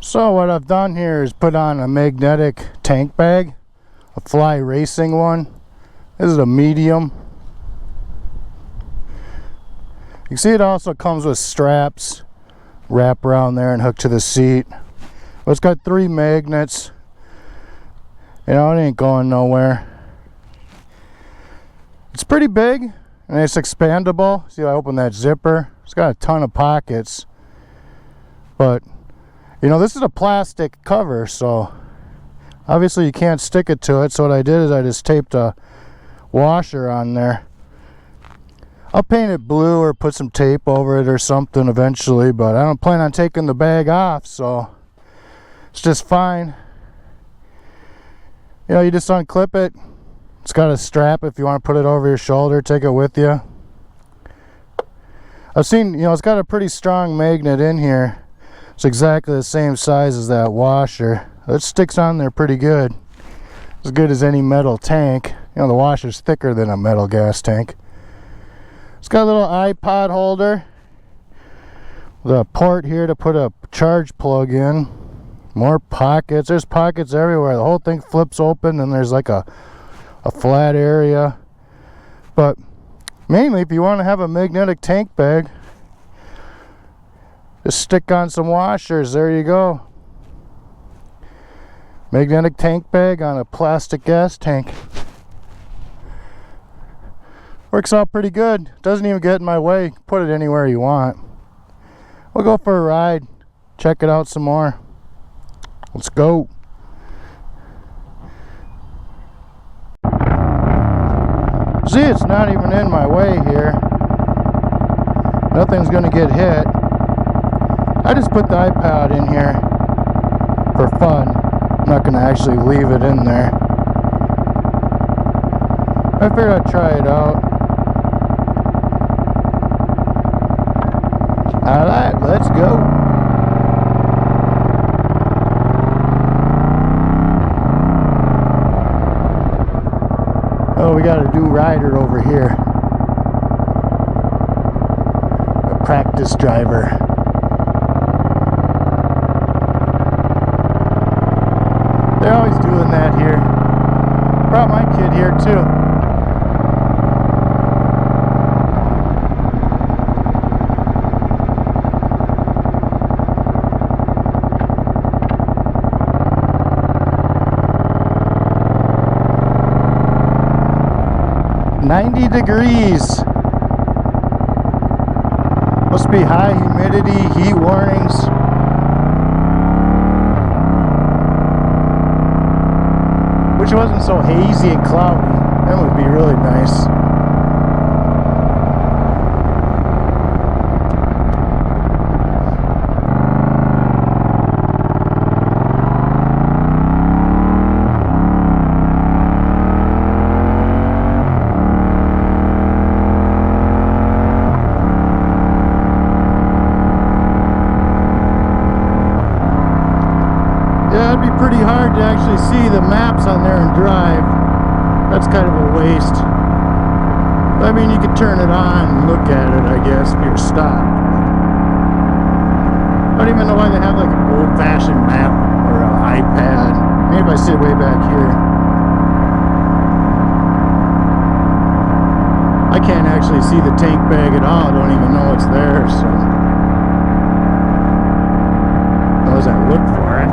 So what I've done here is put on a magnetic tank bag, a Fly Racing one. This is a medium. You can see it also comes with straps, wrap around there and hook to the seat. But it's got 3 magnets. You know, it ain't going nowhere. It's pretty big and it's expandable. See, I open that zipper. It's got a ton of pockets. But you know, this is a plastic cover, so obviously you can't stick it to it. So what I did is I just taped a washer on there. I'll paint it blue or put some tape over it or something eventually, but I don't plan on taking the bag off, so it's just fine. You know, you just unclip it. It's got a strap if you want to put it over your shoulder, take it with you. I've seen, you know, it's got a pretty strong magnet in here. It's exactly the same size as that washer. It sticks on there pretty good. As good as any metal tank. You know, the washer's thicker than a metal gas tank. It's got a little iPod holder with a port here to put a charge plug in. More pockets. There's pockets everywhere. The whole thing flips open and there's like a flat area. But mainly if you want to have a magnetic tank bag, just stick on some washers. There you go. Magnetic tank bag on a plastic gas tank. Works out pretty good. Doesn't even get in my way. Put it anywhere you want. We'll go for a ride. Check it out some more. Let's go. See, it's not even in my way here. Nothing's gonna get hit. I just put the iPod in here for fun. I'm not gonna actually leave it in there. I figured I'd try it out. Alright, let's go. Oh, we got a new rider over here. A practice driver. They're always doing that here. Brought my kid here too. "90 degrees. Must be high humidity, heat warnings. Wish it wasn't so hazy and cloudy. That would be really nice. Yeah, it'd be pretty hard to actually see the maps on there and drive. That's kind of a waste. I mean, you could turn it on and look at it, I guess, if you're stopped. I don't even know why they have like an old-fashioned map or an iPad. Maybe if I sit way back here. I can't actually see the tank bag at all. I don't even know it's there, so. As I look for it.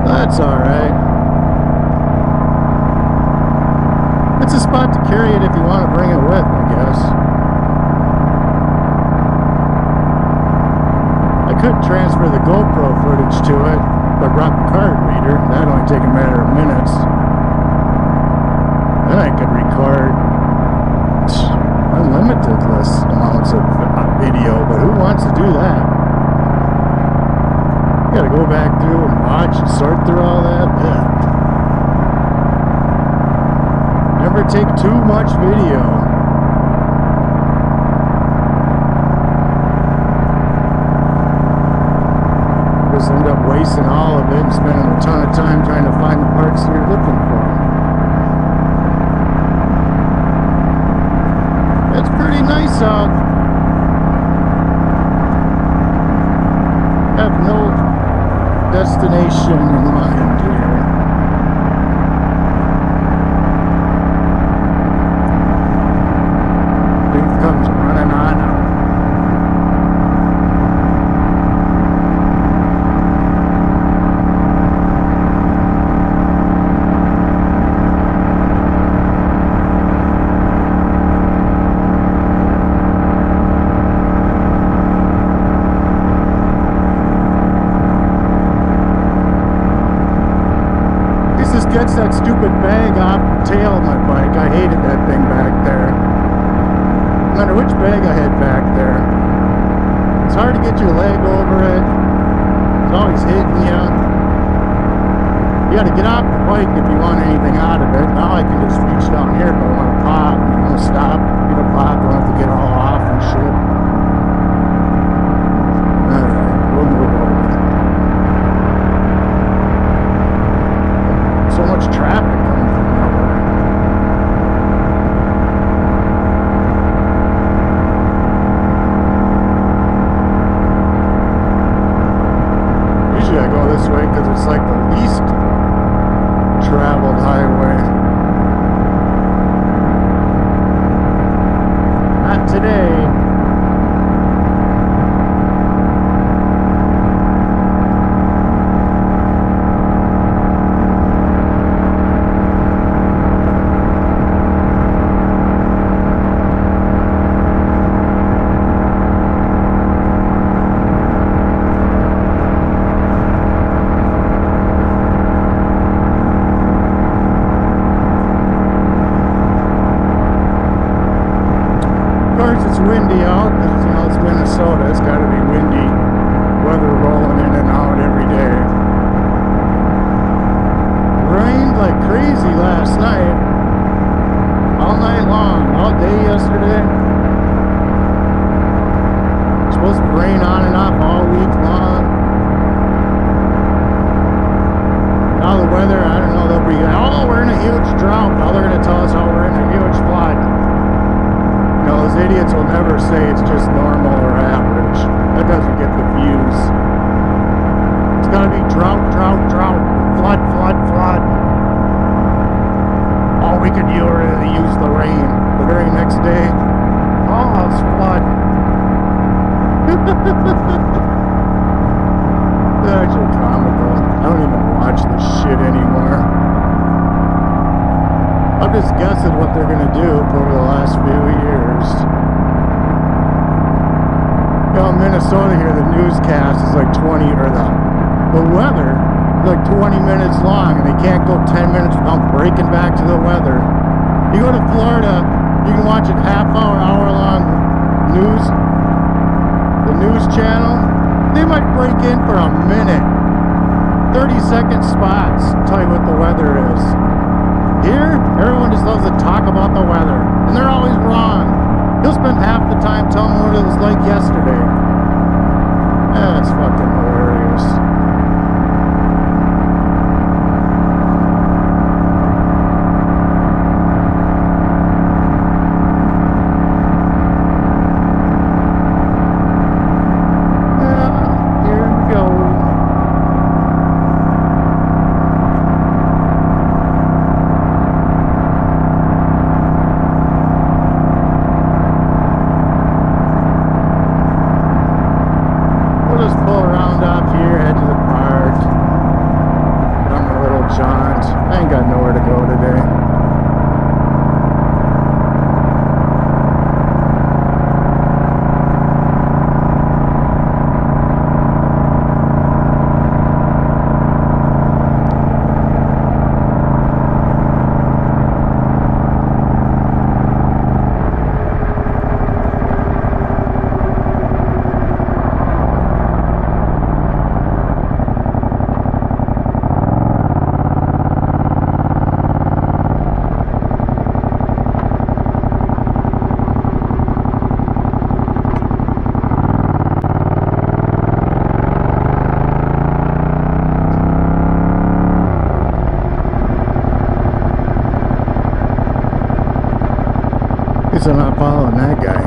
That's alright. It's a spot to carry it if you want to bring it with, I guess. I could transfer the GoPro footage to it if I brought the card reader. That'd only take a matter of minutes. Then I could record unlimited-less amounts of video, but who wants to do that? You gotta go back through and watch and sort through all that. Yeah. Never take too much video. Just end up wasting all of it and spending a ton of time trying to find the parts you're looking for. It's pretty nice out. destination in mind here. Leaf comes running on up. Gets that stupid bag off the tail of my bike. I hated that thing back there. No matter which bag I had back there. It's hard to get your leg over it. It's always hitting you. You gotta get off the bike if you want anything out of it. Now I can just reach down here if I want to pop. I want to stop, get a pop, don't have to get all off and shit. Alright, we'll move over. So much traffic coming from nowhere. Usually I go this way because it's like the least traveled highway. Not today. It's windy out because, you know, it's Minnesota. It's got to be windy weather rolling in and out every day. Rained like crazy last night. All night long. All day yesterday. It's supposed to rain on and off all week long. Now the weather, I don't know, they'll be, oh, we're in a huge drought. Now they're going to tell us, oh, we're in a huge flood. You know, those idiots will never say it's just normal or average. That doesn't get the views. It's gotta be drought, drought, drought, flood, flood, flood. All we could really use the rain. The very next day, oh, it's flood. It's actually comical. I don't even watch this shit anymore. I'm just guessing what they're gonna do over the last few years. You know, in Minnesota here, the newscast is like 20, or the weather is like 20 minutes long, and they can't go 10 minutes without breaking back to the weather. You go to Florida, you can watch a hour long news, the news channel. They might break in for a minute, 30-second spots, tell you what the weather is. Here, everyone just loves to talk about the weather, and they're always wrong. You'll spend half the time telling them what it was like yesterday. That's fucking hilarious. Guess I'm not following that guy.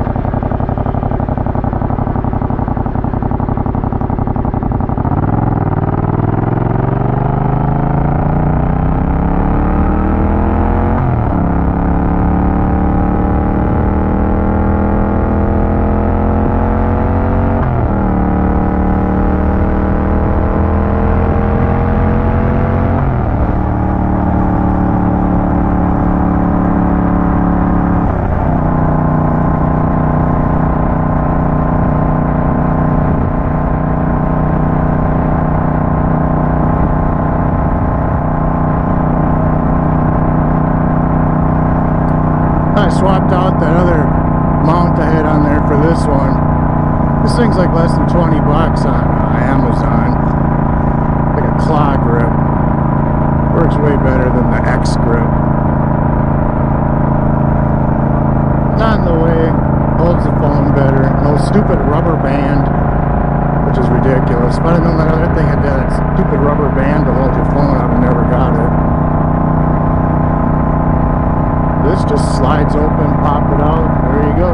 thing's like less than 20 bucks on Amazon. Like a claw grip. Works way better than the X grip. Not in the way. Holds the phone better. No stupid rubber band, which is ridiculous. If I'd have known that other thing had that stupid rubber band to hold your phone, I'd have never got it. This just slides open, pop it out, there you go.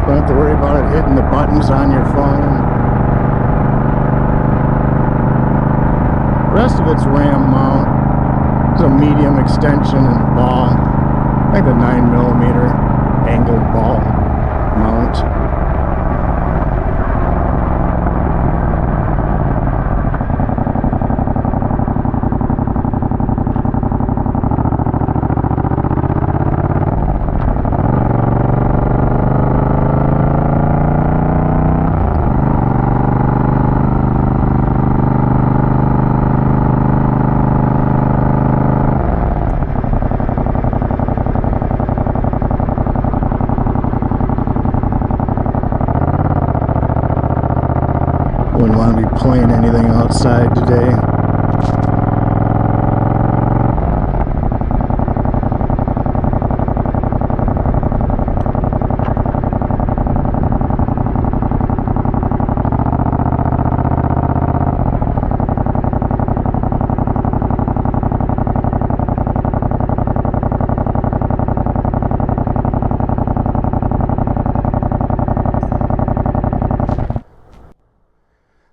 Don't have to worry about it hitting the buttons on your phone. The rest of it's RAM mount. It's a medium extension and a ball. I think the 9mm angled ball mount. Wouldn't want to be playing anything outside today.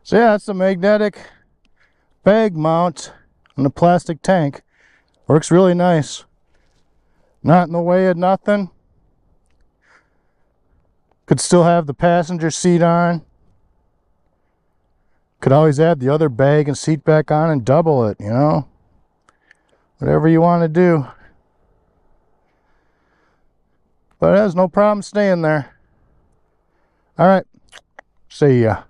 So yeah, that's the magnetic bag mount on the plastic tank. Works really nice. Not in the way of nothing. Could still have the passenger seat on. Could always add the other bag and seat back on and double it, you know. Whatever you want to do. But it has no problem staying there. Alright, see ya.